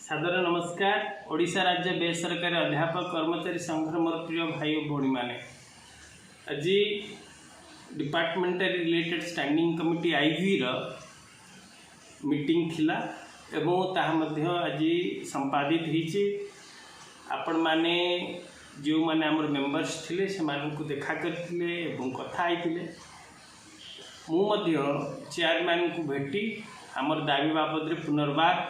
सादर नमस्कार। ओडिशा राज्य बेसरकारी अध्यापक कर्मचारी संघर मोर प्रिय भाई और भौणी मैंने आज डिपार्टमेंटरी रिलेटेड स्टैंडिंग कमिटी आईवी मीटिंग थिला एवं ताहा मध्य आज संपादित होईची। आपण माने जो माने आमर मेंबर्स थिले से मानन को देखा करथिले एवं कथा आइथिले। मु मध्य चेयरमैन को भेटी आमर दाबी बाबद पुनर्बार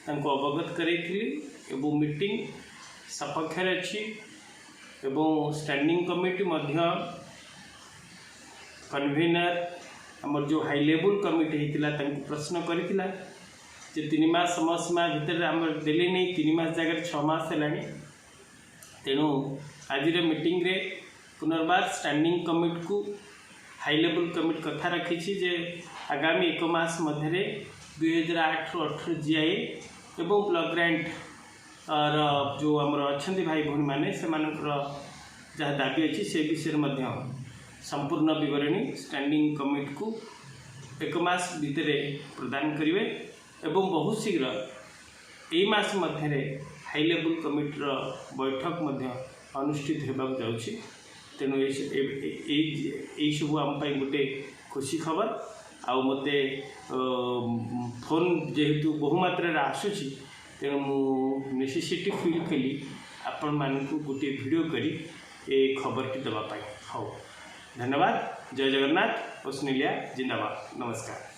तांको अवगत करैथिली एवं मीटिंग सपक्षर अछि एवं स्टैंडिंग कमिटी मध्य कन्वीनर आमर जो हाई लेवल कमिटी हितिला तांको प्रश्न करिथिला जे 3 मास समय सीमा भितर आमर देले नै 3 मास जगह 6 मास हेलानी। तेणु आज मीटिंग रे पुनर्बार स्टैंडिंग कमिटी को हाई लेवल कमिटी कथा रखी जे आगामी 1 मास मध्य 2008-18 जीआई एवं ब्लॉक ग्रांट जो आमर अच्छा भाई भौणी मैंने से जहाँ दाबी अच्छी से विषय संपूर्ण विवरणी स्टैंडिंग कमिटी को 1 मास भितर प्रदान करेंगे एवं बहुत शीघ्र यही मास मध्य हाई लेवल कमिटी बैठक अनुष्ठित होगा जाऊँगी। तेणु यही सब आम गोटे खुशी खबर आउ मते फोन जेहेतु बहुमात्रा आसूची तेणु मु नेसेसिटी फील कली आपण मानक गोटे वीडियो करी ए खबर की देवाई। हाँ, धन्यवाद। जय जगन्नाथ। ओस्ट्रेलिया जिंदाबाद। नमस्कार।